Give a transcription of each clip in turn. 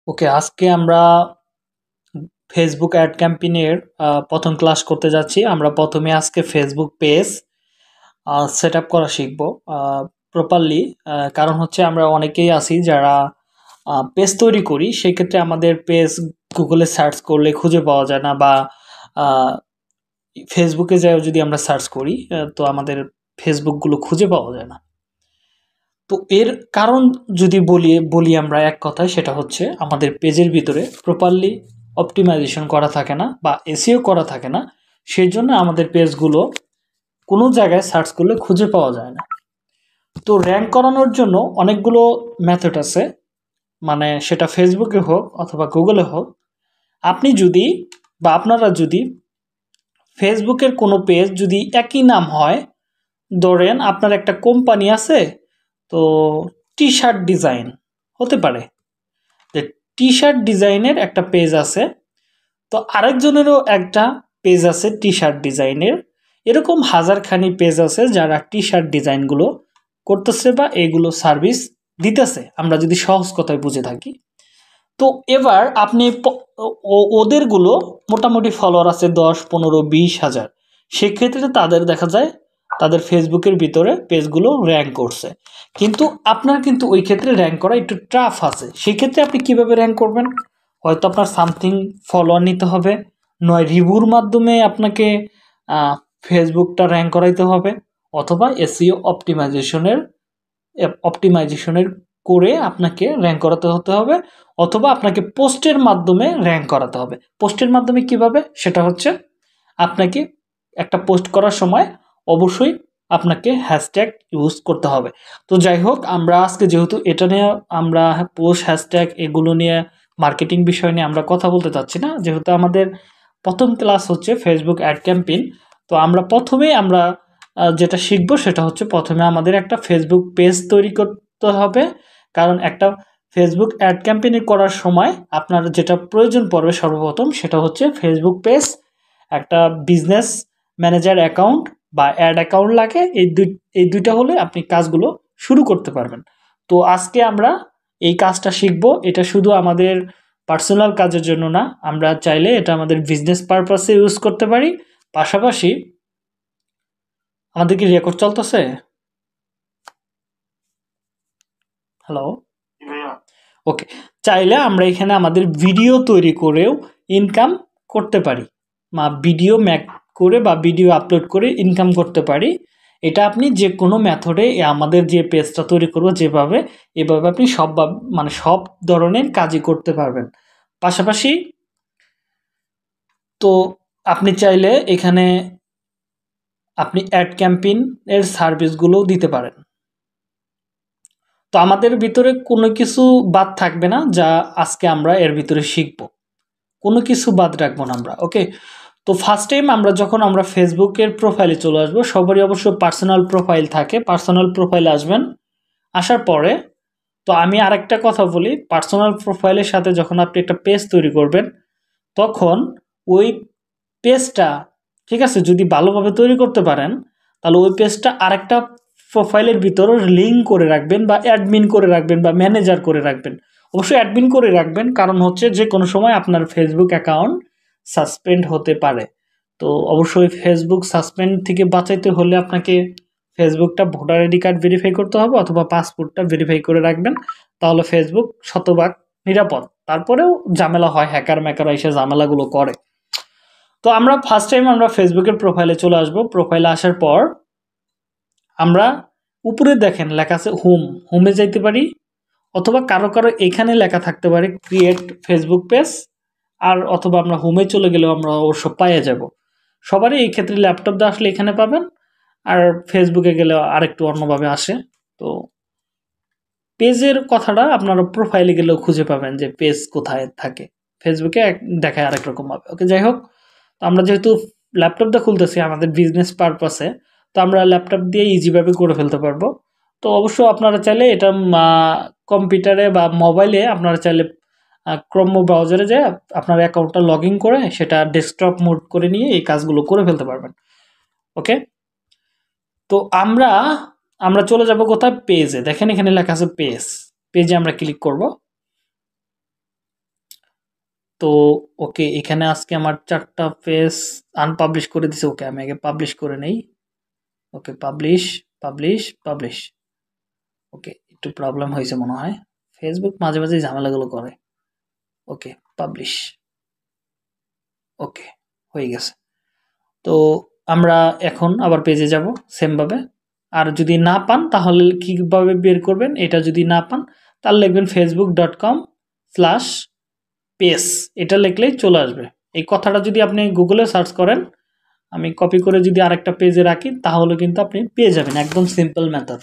ওকে, আজকে আমরা Facebook ad ক্যাম্পেইনের প্রথম ক্লাস করতে যাচ্ছি। আমরা প্রথমে আজকে ফেসবুক পেজ সেট আপ করা শিখব প্রপারলি। কারণ হচ্ছে আমরা অনেকেই আছি যারা পেজ তৈরি করি, সেক্ষেত্রে আমাদের পেজ গুগলে সার্চ করলে খুঁজে পাওয়া যায় না, বা আহ, ফেসবুকে যাও যদি আমরা সার্চ করি তো আমাদের ফেসবুকগুলো খুঁজে পাওয়া যায় না। তো এর কারণ যদি বলি আমরা এক কথায়, সেটা হচ্ছে আমাদের পেজের ভিতরে প্রপারলি অপটিমাইজেশন করা থাকে না বা এসইও করা থাকে না। সেই জন্য আমাদের পেজগুলো কোনো জায়গায় সার্চ করলে খুঁজে পাওয়া যায় না। তো র্যাঙ্ক করানোর জন্য অনেকগুলো মেথড আছে, মানে সেটা ফেসবুকে হোক অথবা গুগলে হোক। আপনি যদি বা আপনারা যদি ফেসবুকের কোনো পেজ যদি একই নাম হয়, ধরেন আপনার একটা কোম্পানি আছে, তো টি শার্ট ডিজাইন হতে পারে, যে টি শার্ট ডিজাইনের একটা পেজ আছে, তো আরেকজনেরও একটা পেজ আছে টি শার্ট ডিজাইনের। এরকম হাজারখানি পেজ আছে যারা টি শার্ট ডিজাইনগুলো করতেছে বা এগুলো সার্ভিস দিতেছে, আমরা যদি সহজ কথায় বুঝে থাকি। তো এবার আপনি ওদেরগুলো মোটামুটি ফলোয়ার আছে 10, 15, 20 হাজার। সেক্ষেত্রে তাদের দেখা যায় তাদের ফেসবুকের ভিতরে পেজগুলো র্যাঙ্ক করছে, কিন্তু আপনার কিন্তু ওই ক্ষেত্রে র্যাঙ্ক করা একটু টাফ আছে। সেই ক্ষেত্রে আপনি কিভাবে র্যাঙ্ক করবেন? হয়তো আপনার সামথিং ফলোয়ার নিতে হবে, নয় রিভিউর মাধ্যমে আপনাকে ফেসবুকটা র্যাঙ্ক করাইতে হবে, অথবা এসইও অপটিমাইজেশনের করে আপনাকে র্যাঙ্ক করাতে হতে হবে, অথবা আপনাকে পোস্টের মাধ্যমে র্যাঙ্ক করাতে হবে। পোস্টের মাধ্যমে কিভাবে? সেটা হচ্ছে আপনাকে একটা পোস্ট করার সময় অবশ্যই আপনাকে হ্যাশট্যাগ ইউজ করতে হবে। তো যাই হোক, আমরা আজকে যেহেতু এটা নিয়ে আমরা পোস্ট হ্যাশট্যাগ এগুলো নিয়ে মার্কেটিং বিষয় নিয়ে আমরা কথা বলতে চাচ্ছি না, যেহেতু আমাদের প্রথম ক্লাস হচ্ছে ফেসবুক অ্যাড ক্যাম্পেইন। তো আমরা প্রথমেই যেটা শিখবো সেটা হচ্ছে প্রথমে আমাদের একটা ফেসবুক পেজ তৈরি করতে হবে। কারণ একটা ফেসবুক অ্যাড ক্যাম্পেইন করার সময় আপনার যেটা প্রয়োজন পড়বে সর্বপ্রথম, সেটা হচ্ছে ফেসবুক পেজ, একটা বিজনেস ম্যানেজার অ্যাকাউন্ট বা অ্যাড অ্যাকাউন্ট লাগে। এই দুইটা হলে আপনি কাজগুলো শুরু করতে পারবেন। তো আজকে আমরা এই কাজটা শিখব। এটা শুধু আমাদের পার্সোনাল কাজের জন্য না, আমরা চাইলে এটা আমাদের বিজনেস পারপাসে ইউজ করতে পারি। পাশাপাশি আমাদের কি রেকর্ড চলতেছে? হ্যালো, ওকে। চাইলে আমরা এখানে আমাদের ভিডিও তৈরি করেও ইনকাম করতে পারি, বা ভিডিও ম্যাক করে বা ভিডিও আপলোড করে ইনকাম করতে পারি। এটা আপনি যে কোনো মেথডে আমাদের যে পেজটা তৈরি করবো যেভাবে, এভাবে আপনি মানে সব ধরনের কাজই করতে পারবেন। পাশাপাশি তো আপনি চাইলে এখানে আপনি অ্যাড ক্যাম্পেইন এর সার্ভিসগুলোও দিতে পারেন। তো আমাদের ভিতরে কোনো কিছু বাদ থাকবে না, যা আজকে আমরা এর ভিতরে শিখব। কোনো কিছু বাদ রাখবো না আমরা, ওকে। তো ফার্স্ট টাইম আমরা ফেসবুকের প্রোফাইলে চলে আসবো। সবারই অবশ্য পার্সোনাল প্রোফাইল থাকে, পার্সোনাল প্রোফাইলে আসবেন। আসার পরে তো আমি আরেকটা কথা বলি, পার্সোনাল প্রোফাইলের সাথে যখন আপনি একটা পেজ তৈরি করবেন, তখন ওই পেজটা, ঠিক আছে, যদি ভালোভাবে তৈরি করতে পারেন, তাহলে ওই পেজটা আরেকটা প্রোফাইলের ভিতরে লিঙ্ক করে রাখবেন, বা অ্যাডমিন করে রাখবেন, বা ম্যানেজার করে রাখবেন। অবশ্যই অ্যাডমিন করে রাখবেন, কারণ হচ্ছে যে কোনো সময় আপনার ফেসবুক অ্যাকাউন্ট সাসপেন্ড হতে পারে। তো অবশ্যই ফেসবুক সাসপেন্ড থেকে বাঁচাইতে হলে আপনাকে ফেসবুকটা ভোটার আইডি কার্ড ভেরিফাই করতে হবে, অথবা পাসপোর্টটা ভেরিফাই করে রাখবেন। তাহলে ফেসবুক শতভাগ নিরাপদ। তারপরেও ঝামেলা হয়, হ্যাকার ম্যাকার এসে ঝামেলাগুলো করে। তো আমরা ফার্স্ট টাইম আমরা ফেসবুকের প্রোফাইলে চলে আসব। প্রোফাইলে আসার পর আমরা উপরে দেখেন লেখা আছে হোম, হোমে যাইতে পারি, অথবা কারো কারো এখানে লেখা থাকতে পারে ক্রিয়েট ফেসবুক পেজ, আর অথবা আমরা হোমে চলে গেলেও আমরা অবশ্য পাইয়ে যাব। সবারই এই ক্ষেত্রে ল্যাপটপ দিয়ে আসলে এখানে পাবেন, আর ফেসবুকে গেলে আরেকটু অন্যভাবে আসে। তো পেজের কথাটা আপনারা প্রোফাইলে গেলেও খুঁজে পাবেন যে পেজ কোথায় থাকে। ফেসবুকে দেখায় আরেক রকম ভাবে, ওকে। যাই হোক, তো আমরা যেহেতু ল্যাপটপ দিয়ে খুলতেছি আমাদের বিজনেস পারপাসে, তো আমরা ল্যাপটপ দিয়ে ইজিভাবে করে ফেলতে পারবো। তো অবশ্য আপনারা চাইলে এটা কম্পিউটারে বা মোবাইলে আপনারা চাইলে ক্রোম ব্রাউজারে যায় আপনার অ্যাকাউন্টটা লগ ইন করে সেটা ডেস্কটপ মোড করে নিয়ে এই কাজগুলো করে ফেলতে পারবেন, ওকে। তো আমরা আমরা চলে যাব কোথায়? পেজে। দেখেন এখানে লেখা আছে পেজ। পেজে আমরা ক্লিক করব। তো ওকে, এখানে আজকে আমার 4টা পেজ আনপাবলিশ করে দিছে। ওকে, আমি আগে পাবলিশ করে নেই। ওকে, পাবলিশ, পাবলিশ, পাবলিশ। ওকে, একটু প্রবলেম হয়েছে মনে হয়। ফেসবুক মাঝে মাঝে ঝামেলাগুলো করে। ওকে, পাবলিশ। ওকে, হয়ে গেছে। তো আমরা এখন আবার পেজে যাব সেম ভাবে। আর যদি না পান তাহলে কিভাবে বের করবেন, এটা যদি না পান তাহলে লিখবেন facebook.com/পেজ, এটা লিখলেই চলে আসবে। এই কথাটা যদি আপনি গুগলে সার্চ করেন, আমি কপি করে যদি আরেকটা পেজে রাখি তাহলে কিন্তু আপনি পেয়ে যাবেন। একদম সিম্পল মেথড।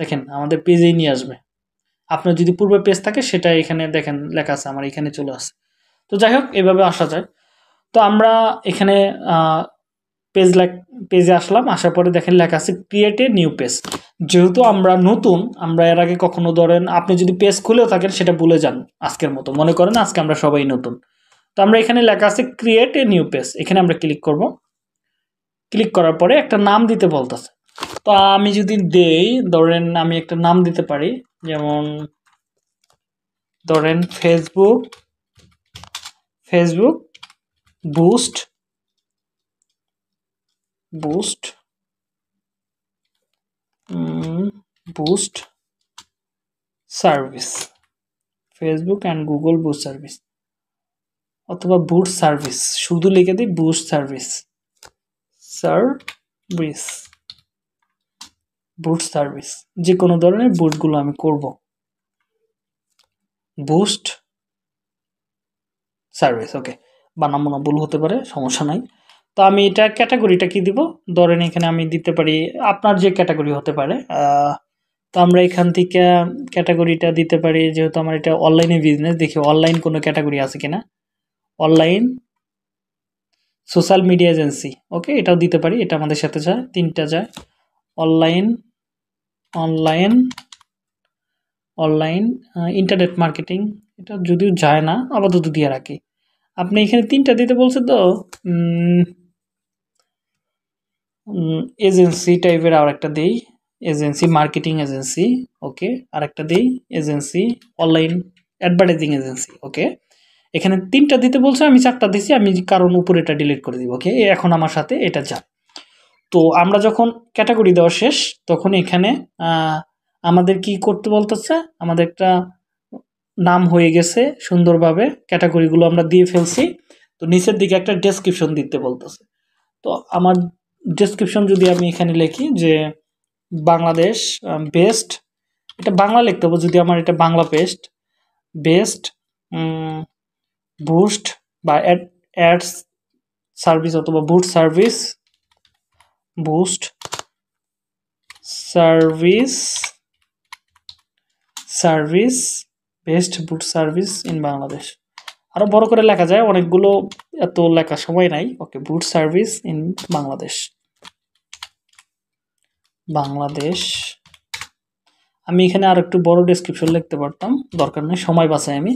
দেখেন আমাদের পেজেই নিয়ে আসবে। আপনার যদি পূর্বে পেজ থাকে সেটা এখানে দেখেন লেখা আছে, আমার এখানে চলে আসে। তো যাই হোক, এভাবে আসা যায়। তো আমরা এখানে পেজ পেজে আসলাম, আসার পরে দেখেন লেখা আছে ক্রিয়েট এ নিউ পেজ। যেহেতু আমরা নতুন, আমরা এর আগে কখনো ধরেন আপনি যদি পেজ খুলেও থাকেন সেটা ভুলে যান। আজকের মতো মনে করেন আজকে আমরা সবাই নতুন। তো আমরা এখানে লেখা আছে ক্রিয়েট এ নিউ পেজ, এখানে আমরা ক্লিক করব। ক্লিক করার পরে একটা নাম দিতে বলতেছে। তো আমি যদি দেই, ধরেন আমি একটা নাম দিতে পারি, যেমন ধরেন Facebook Facebook boost boost boost service, Facebook and Google boost service, অথবা বুস্ট সার্ভিস, শুধু লিখে দিই boost service, service, boost service. যে কোনো ধরনের বুস্টগুলো আমি করব, বুস্ট সার্ভিস। ওকে, বানামোনা ভুল হতে পারে, সমস্যা নাই। তো আমি এটা ক্যাটাগরিটা কি দিব, ধরেন এখানে আমি দিতে পারি আপনার যে ক্যাটাগরি হতে পারে। তো আমরা এখান থেকে ক্যাটাগরিটা দিতে পারি, যেহেতু আমার এটা অনলাইনে বিজনেস, দেখি অনলাইন কোনো ক্যাটাগরি আছে কিনা। অনলাইন সোশ্যাল মিডিয়া এজেন্সি, ওকে, এটাও দিতে পারি, এটা আমাদের সাথে যায়, 3টা যায়। Online online online internet marketing, এটা যদিও যায় না, আপাতত দিয়ে রাখি। আপনি এখানে 3টা দিতে বলছে তো, এজেন্সি টাইপের আর একটা দেই, এজেন্সি মার্কেটিং এজেন্সি। ওকে, আর একটা দেই এজেন্সি অনলাইন অ্যাডভার্টাইজিং এজেন্সি। ওকে, এখানে 3টা দিতে বলছে, আমি 4টা দিছি, আমি কারণ উপরে এটা ডিলিট করে দিব। ওকে, এখন আমার সাথে এটা যায়। তো আমরা যখন ক্যাটাগরি দেওয়া শেষ, তখন এখানে আমাদের কি করতে বলতেছে, আমাদের একটা নাম হয়ে গেছে সুন্দরভাবে, ক্যাটাগরিগুলো আমরা দিয়ে ফেলছি। তো নিচের দিকে একটা ডেসক্রিপশন দিতে বলতেছে। তো আমার ডেসক্রিপশন যদি আমি এখানে লিখি যে বাংলাদেশ বেস্ট, এটা বাংলা লিখতে হবে, যদি আমার এটা বাংলা পেস্ট, বেস্ট বুস্ট বা অ্যাডস সার্ভিস, অথবা boost service, boost service service best boost service in Bangladesh. আরো বড় করে লেখা যায়, অনেকগুলো এত লেখার সময় নাই। Okay, boost service in Bangladesh, Bangladesh. আমি এখানে আর একটু বড় ডেসক্রিপশন লিখতে পারতাম, দরকার নেই, সময় বাঁচাই আমি।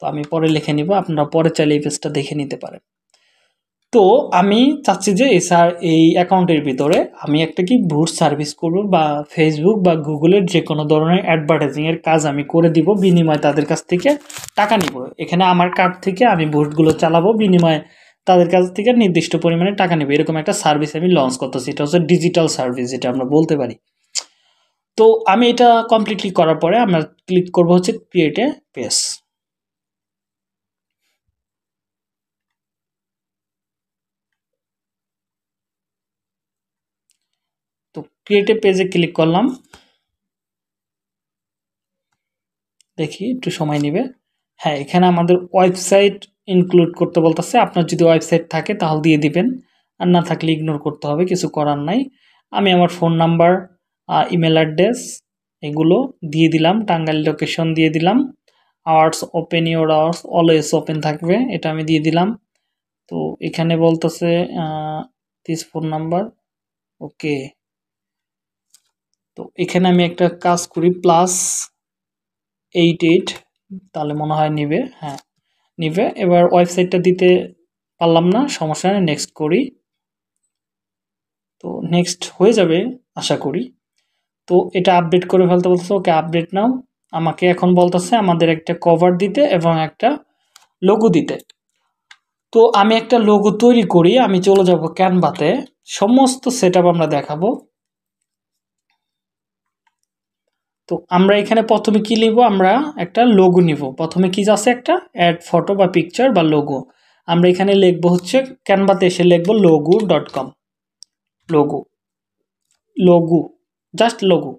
তো আমি পরে লিখে নিব, আপনারা পরে চাইলে এই পেজটা দেখে নিতে পারেন। তো আমি চাচ্ছি যে এই অ্যাকাউন্টের ভিতরে আমি একটা কি বুস্ট সার্ভিস করব, বা ফেসবুক বা গুগলের যে কোনো ধরনের অ্যাডভার্টাইজিং এর কাজ আমি করে দিব, বিনিময়ে তাদের কাছ থেকে টাকা নিব। এখানে আমার কার্ড থেকে আমি বুস্টগুলো চালাবো, বিনিময়ে তাদের কাছ থেকে নির্দিষ্ট পরিমাণে টাকা নেব। এরকম একটা সার্ভিস আমি লঞ্চ করতেছি, এটা হচ্ছে ডিজিটাল সার্ভিস, যেটা আমরা বলতে পারি। তো আমি এটা কমপ্লিটলি করার পরে আমরা ক্লিক করব হচ্ছে ক্রিয়েট এ পেজ। তো ক্রিয়েট এ পেজে ক্লিক করলাম, দেখি একটু সময় নেবে। হ্যাঁ, এখানে আমাদের ওয়েবসাইট ইনক্লুড করতে বলতেছে। আপনার যদি ওয়েবসাইট থাকে তাহলে দিয়ে দিবেন, আর না থাকলে ইগনোর করতে হবে, কিছু করার নাই। আমি আমার ফোন নাম্বার, ইমেল অ্যাড্রেস এগুলো দিয়ে দিলাম, টাঙ্গাইল লোকেশন দিয়ে দিলাম। Hours open, your hours always open থাকবে, এটা আমি দিয়ে দিলাম। তো এখানে বলতেছে দিস ফোন নাম্বার। ওকে, তো এখানে আমি একটা কাজ করি, +88, তাহলে মনে হয় নিবে। হ্যাঁ, নিবে। এবার ওয়েবসাইটটা দিতে পারলাম না, সমস্যা নেই, নেক্সট করি। তো নেক্সট হয়ে যাবে আশা করি। তো এটা আপডেট করে ফেলতে বলতেছে, ওকে আপডেট নাও। আমাকে এখন বলতেছে আমাদের একটা কভার দিতে এবং একটা লোগো দিতে। তো আমি একটা লোগো তৈরি করি, আমি চলে যাব ক্যানভাতে, সমস্ত সেটআপ আমরা দেখাবো। তো আমরা এখানে প্রথমে কি নিব, আমরা একটা লোগো নিব। প্রথমে কি আছে, একটা অ্যাড ফটো বা পিকচার বা লোগো। আমরা এখানে লিখবো হচ্ছে ক্যানভাতে এসে লিখবো logo.com, logo, logo, just logo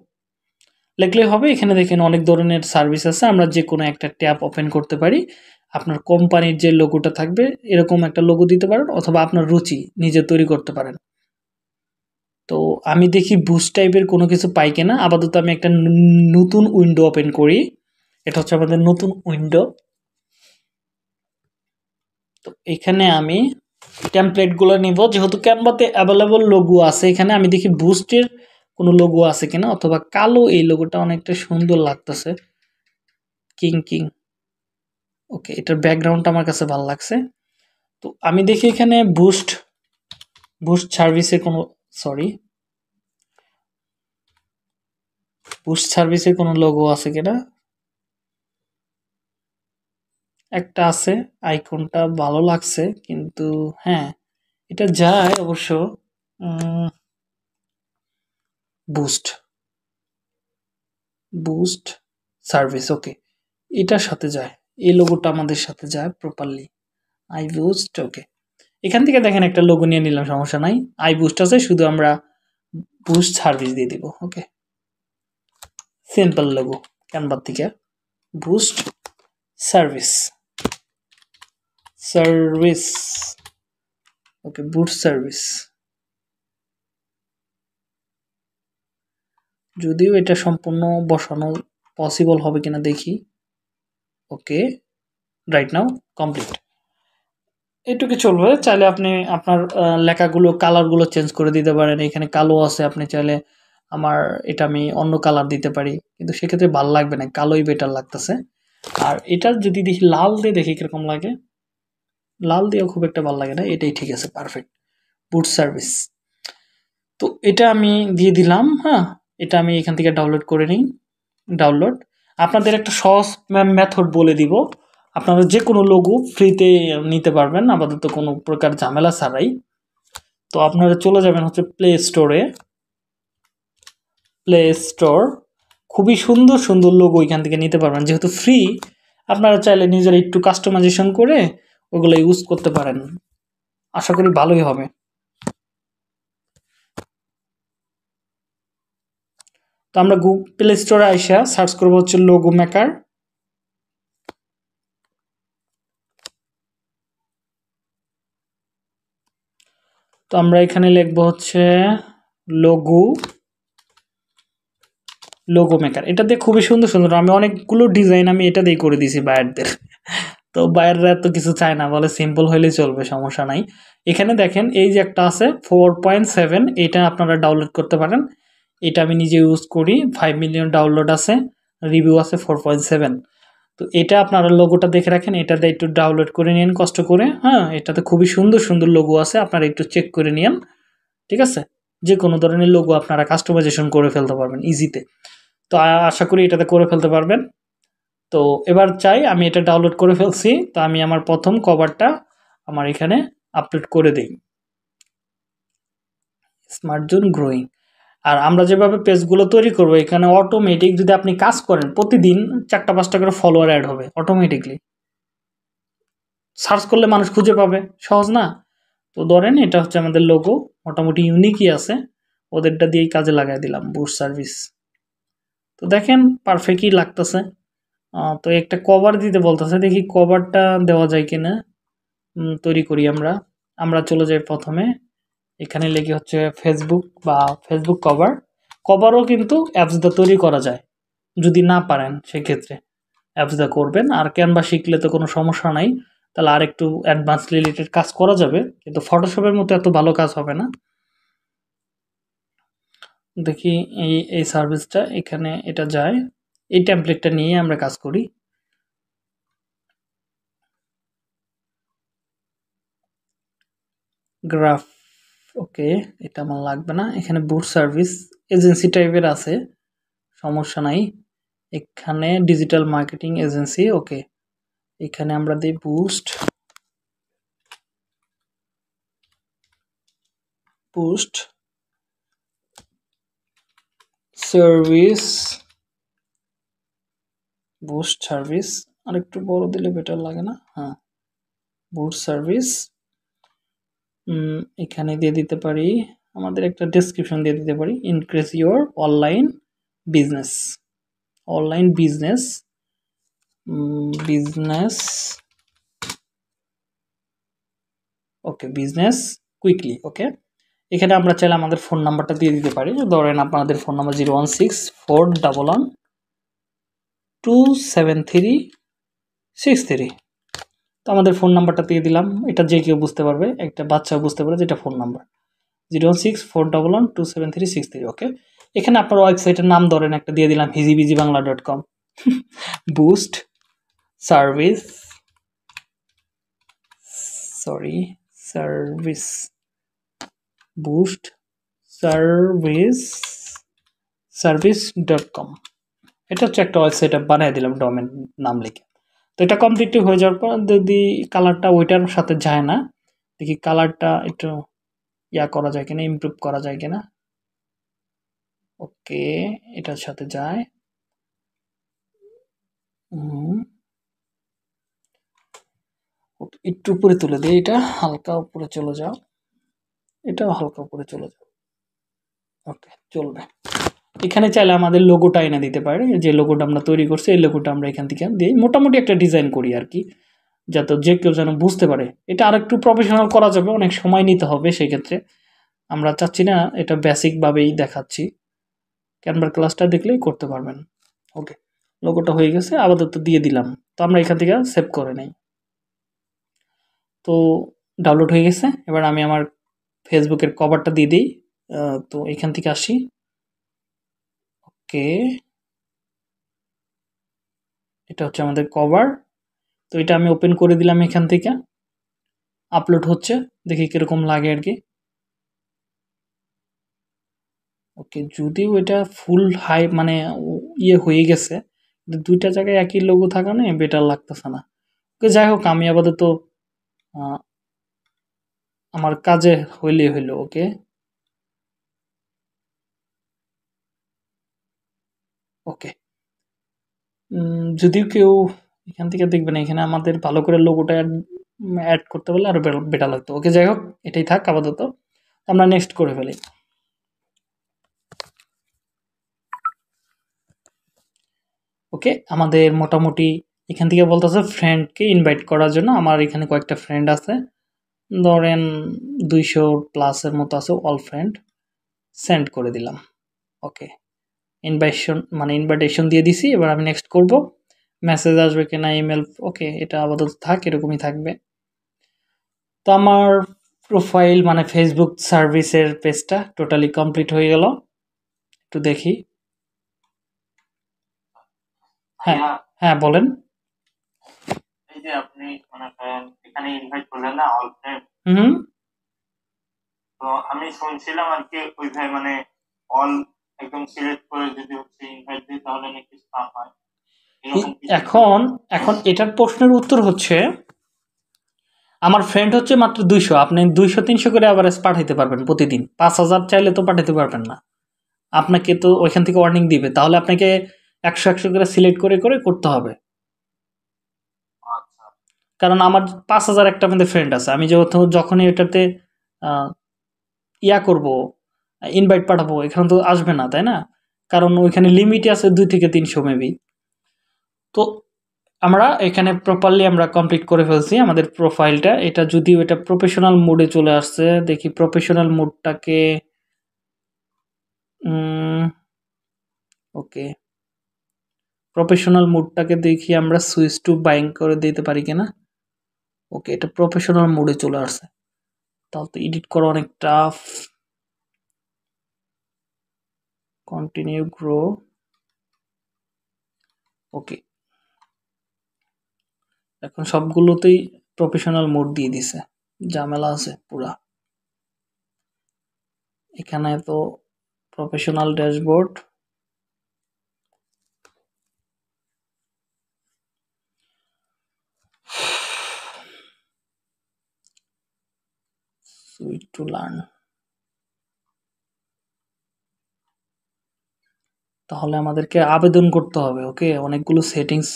লিখলেই হবে। এখানে দেখেন অনেক ধরনের সার্ভিস আছে, আমরা যে কোনো একটা ট্যাব ওপেন করতে পারি। আপনার কোম্পানির যে লোগোটা থাকবে এরকম একটা লোগো দিতে পারেন, অথবা আপনার রুচি নিজে তৈরি করতে পারেন। তো আমি দেখি বুস্ট টাইপের কোনো কিছু পাই কিনা। আপাতত আমি একটা নতুন উইন্ডো ওপেন করি, এটা হচ্ছে আমাদের নতুন উইন্ডো। তো এখানে আমি টেমপ্লেটগুলো নিব, যেহেতু ক্যানভাতে অ্যাভেলেবল লোগো আছে। এখানে আমি দেখি বুস্টের কোনো লোগো আছে কিনা, অথবা কালো এই লোগোটা অনেকটা সুন্দর লাগতেছে, কিং কিং। ওকে, এটার ব্যাকগ্রাউন্ডটা আমার কাছে ভালো লাগছে। তো আমি দেখি এখানে বুস্ট বুস্ট সার্ভিসের কোনো, সরি, বুস্ট সার্ভিসের কোনো লোগো আছে কিনা। একটা আছে, আইকনটা ভালো লাগছে, কিন্তু হ্যাঁ এটা যায় অবশ্য। বুস্ট বুস্ট সার্ভিস, ওকে, এটার সাথে যায়, এই লোগোটা আমাদের সাথে যায় প্রপারলি। আই বুস্ট, ওকে, এখান থেকে দেখেন একটা লোগো নিয়ে নিলাম, সমস্যা নাই। আই বুস্ট আছে, শুধু আমরা বুস্ট সার্ভিস দিয়ে দিব। ওকে, সিম্পল লোগো ক্যানভা থেকে, বুস্ট সার্ভিস, সার্ভিস, ওকে, বুস্ট সার্ভিস। যদিও এটা সম্পূর্ণ বসানো পসিবল হবে কিনা দেখি। ওকে, রাইট নাও কমপ্লিট। এটুকু চলবে। চাইলে আপনি আপনার লেখাগুলো কালারগুলো চেঞ্জ করে দিতে পারেন। এখানে কালো আছে, আপনি চাইলে আমার এটা আমি অন্য কালার দিতে পারি, কিন্তু সেক্ষেত্রে ভালো লাগবে না, কালোই বেটার লাগতেছে। আর এটা যদি দেখি লাল দিয়ে, দেখি কিরকম লাগে। লাল দিয়েও খুব একটা ভালো লাগে না, এটাই ঠিক আছে, পারফেক্ট। বুট সার্ভিস, তো এটা আমি দিয়ে দিলাম। হ্যাঁ, এটা আমি এখান থেকে ডাউনলোড করে নিই। ডাউনলোড, আপনাদের একটা সহজ মেথড বলে দিব, আপনারা যে কোনো লোগো ফ্রিতে নিতে পারবেন আপাতত, কোনো প্রকার ঝামেলা ছাড়াই। তো আপনারা চলে যাবেন হচ্ছে প্লে স্টোরে, প্লে স্টোর, খুবই সুন্দর সুন্দর লোগো এখান থেকে নিতে পারবেন, যেহেতু ফ্রি। আপনারা চাইলে নিজেরা একটু কাস্টমাইজেশন করে ওগুলো ইউজ করতে পারেন, আশা করি ভালোই হবে। তো আমরা প্লে স্টোরে আইসা সার্চ করবো হচ্ছে লোগো মেকার। তো আমরা এখানে লিখবো হচ্ছে লোগো, লোগো মেকার। এটা দিয়ে খুবই সুন্দর সুন্দর, আমি অনেকগুলো ডিজাইন আমি এটা দিয়ে করে দিয়েছি বায়ারদের। তো বায়াররা এত কিছু চায় না, বলে সিম্পল হইলে চলবে, সমস্যা নাই। এখানে দেখেন এই যে একটা আছে 4.7, এটা আপনারা ডাউনলোড করতে পারেন। এটা আমি নিজে ইউজ করি, 5 মিলিয়ন ডাউনলোড আছে, রিভিউ আছে 4.7। তো এটা আপনারা লোগোটা দেখে রাখেন, এটাতে একটু ডাউনলোড করে নিন কষ্ট করে। হ্যাঁ, এটাতে খুবই সুন্দর সুন্দর লোগো আছে, আপনারা একটু চেক করে নিন, ঠিক আছে। যে কোনো ধরনের লোগো আপনারা কাস্টমাইজেশন করে ফেলতে পারবেন ইজিতে। তো আশা করি এটাতে করে ফেলতে পারবেন। তো এবার চাই, আমি এটা ডাউনলোড করে ফেলছি, তো আমি আমার প্রথম কভারটা আমার এখানে আপলোড করে দিই, স্মার্ট জোন গ্রোয়িং। আর আমরা যেভাবে পেজগুলো তৈরি করব, এখানে অটোমেটিক যদি আপনি কাজ করেন প্রতিদিন 4টা 5টা করে ফলোয়ার অ্যাড হবে অটোমেটিকলি। সার্চ করলে মানুষ খুঁজে পাবে, সহজ না? তো ধরেন এটা হচ্ছে আমাদের লোগো, মোটামুটি ইউনিকই আছে, ওদেরটা দিয়েই কাজে লাগাই দিলাম, বুস্ট সার্ভিস। তো দেখেন পারফেক্টই লাগতেছে। তো একটা কভার দিতে বলতেছে, দেখি কভারটা দেওয়া যায় কিনা। তৈরি করি আমরা। আমরা চলে যাই প্রথমে, এখানে লিখি হচ্ছে ফেসবুক বা ফেসবুক কভার। কভারও কিন্তু অ্যাপস দিয়ে তৈরি করা যায়, যদি না পারেন সেক্ষেত্রে অ্যাপস দিয়ে করবেন। আর ক্যানভা শিখলে তো কোনো সমস্যা নাই, তাহলে আর একটু অ্যাডভান্স রিলেটেড কাজ করা যাবে, কিন্তু ফটোশপের মতো এত ভালো কাজ হবে না। দেখি এই সার্ভিসটা এখানে এটা যায়, এই টেমপ্লেটটা নিয়ে আমরা কাজ করি। গ্রাফ, ওকে, এটা আমার লাগবে না। এখানে বুট সার্ভিস এজেন্সি টাইপের আছে, সমস্যা নাই। এখানে ডিজিটাল মার্কেটিং এজেন্সি, ওকে। এখানে আমরা দিই বুস্ট সার্ভিস, আর একটু বড় দিলে বেটার লাগে না? হ্যাঁ, বুস্ট সার্ভিস। এখানে দিয়ে দিতে পারি, আমাদের একটা ডেসক্রিপশন দিয়ে দিতে পারি, increase your online business, business, okay, business quickly, okay. এখানে আমরা চাইলে আমাদের ফোন নাম্বারটা দিয়ে দিতে পারি, ধরেন আপনাদের ফোন নাম্বার 01641127363। তো আমাদের ফোন নাম্বারটা দিয়ে দিলাম, এটা যে কেউ বুঝতে পারবে, একটা বাচ্চাও বুঝতে পারে যেটা ফোন নাম্বার 01641127363, ওকে। এখানে আপনার ওয়েবসাইটের নাম ধরেন একটা দিয়ে দিলাম hijibijibangla.com বুস্ট সার্ভিস, বুস্ট সার্ভিস.com। এটা হচ্ছে একটা ওয়েবসাইট বানিয়ে দিলাম ডোমেন নাম লিখে। তো এটা কমপ্লিটলি হয়ে যাওয়ার পর যদি কালারটা ওইটার সাথে যায় না, দেখি কালারটা একটু করা যায় কিনা, ইমপ্রুভ করা যায় কিনা। ওকে, এটার সাথে যায়। একটু উপরে তুলে দিই, এটা হালকা উপরে চলে যাও, এটাও হালকা উপরে চলে যাও, ওকে, চলবে। এখানে চাইলে আমাদের লোগোটা এনে দিতে পারে, যে লোগোটা আমরা তৈরি করছি এই লোগোটা আমরা এখান থেকে দিই, মোটামুটি একটা ডিজাইন করি আর কি, যাতে যে কেউ যেন বুঝতে পারে। এটা আর একটু প্রফেশনাল করা যাবে, অনেক সময় নিতে হবে, সেই ক্ষেত্রে আমরা চাচ্ছি না, এটা বেসিকভাবেই দেখাচ্ছি, ক্যানভার ক্লাসটা দেখলেই করতে পারবেন। ওকে, লোগোটা হয়ে গেছে, আপাতত দিয়ে দিলাম। তো আমরা এখান থেকে সেভ করে নেই। তো ডাউনলোড হয়ে গেছে, এবার আমি আমার ফেসবুকের কভারটা দিয়ে দিই। তো এখান থেকে আসি, ওকে, এটা হচ্ছে আমাদের কভার। তো এটা আমি ওপেন করে দিলাম, এখান থেকে আপলোড হচ্ছে, দেখি কিরকম লাগে আর কি। ওকে, যদিও এটা ফুল হাই মানে হয়ে গেছে, দুইটা জায়গায় একই লোগো থাকা নেই, বেটার লাগতেছে না। ওকে, যাই হোক, আমি আপাতত আমার কাজে হইলেই হইলো, ওকে। ওকে, যদিও কেউ এখান থেকে দেখবে না, এখানে আমাদের ভালো করে লোগোটা অ্যাড করতে পারলে আরো বেটার লাগতো। ওকে, যাই হোক, এটাই থাক আপাতত, আমরা নেক্সট করে ফেলি। ওকে, আমাদের মোটামুটি এখান থেকে বলতেছে ফ্রেন্ডকে ইনভাইট করার জন্য। আমার এখানে কয়েকটা ফ্রেন্ড আছে, ধরেন 200+ মতো আছে, অল ফ্রেন্ড, সেন্ড করে দিলাম। ওকে, ইনভাইটেশন দিয়ে দিছি। এবার আমি নেক্সট করব, মেসেজ আসবে কিনা, ইমেল, ওকে, এটা আপাতত থাক, এরকমই থাকবে। তো আমার প্রোফাইল মানে ফেসবুক সার্ভিসের পেজটা টোটালি কমপ্লিট হয়ে গেল, একটু দেখি। হ্যাঁ, হ্যাঁ, বলেন। এই যে আপনি মনে করেন এখানে ইনভাইট করলেন না অল ফ্রেন্ড, তো আমি শুনছিলাম আর কি ওইভাবে মানে অল একদম সিলেক্ট করে যদি হচ্ছে ইনভাইট দিই তাহলে নাকি স্পাম হয়। এখন এখন এটার প্রশ্নের উত্তর হচ্ছে, আমার ফ্রেন্ড হচ্ছে মাত্র 200, আপনি 200-300 করে অ্যাভারেজ পাঠাইতে পারবেন প্রতিদিন, 5000 চাইলে তো পাঠাইতে পারবেন না, আপনাকে তো ওইখান থেকে ওয়ার্নিং দিবে, তাহলে আপনাকে 100-100 করে সিলেক্ট করে করে করতে হবে। কারণ আমার 5000 একটা মধ্যে ফ্রেন্ড আছে, আমি যেহেতু যখনই এটাতে করব, ইনভাইট পাঠাবো, এখানে তো আসবে না, তাই না? কারণ ওইখানে লিমিটই আছে 2 থেকে 300 মেবি। তো আমরা এখানে প্রপারলি আমরা কমপ্লিট করে ফেলছি আমাদের প্রোফাইলটা। এটা যদিও এটা প্রফেশনাল মোডে চলে আসছে, দেখি প্রফেশনাল মোডটাকে, ওকে, প্রফেশনাল মোডটাকে দেখি আমরা সুইচ টু বাইং করে দিতে পারি কিনা। ওকে, এটা প্রফেশনাল মোডে চলে আসছে, তাহলে তো এডিট করা অনেক টাফ। কন্টিনিউ গ্রো, ওকে, এখন সবগুলোতেই প্রফেশনাল মোড দিয়ে দিছে, ঝামেলা আছে পুরা। এখানে তো professional dashboard, sweet to learn. তাহলে আমাদেরকে আবেদন করতে হবে। ওকে, অনেকগুলো সেটিংস,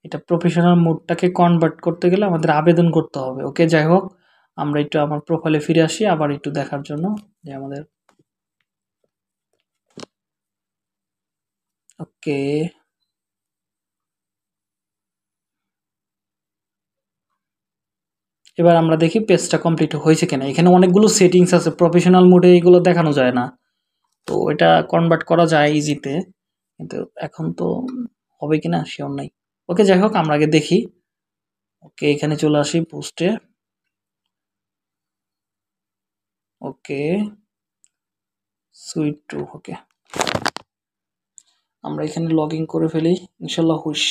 এটা প্রফেশনাল মোডটাকে কনভার্ট করতে গেলে আমাদের আবেদন করতে হবে। ওকে, যাই হোক, আমরা একটু আমার প্রোফাইলে ফিরে আসি আবার একটু দেখার জন্য যে আমাদের, ওকে, এবার আমরা দেখি পেজটা কমপ্লিট হয়েছে কিনা। এখানে অনেকগুলো সেটিংস আছে, প্রফেশনাল মোডে এগুলো দেখানো যায় না, তো এটা কনভার্ট করা যায় ইজিতে, কিন্তু এখন তো হবে কিনা শিওর নাই। ওকে, যাই হোক, আমরা আগে দেখি। ওকে, এখানে চলে আসি পোস্টে। ওকে, সুইট টু, ওকে, আমরা এখানে লগ ইন করে ফেলি, ইনশাল্লাহ হুশ।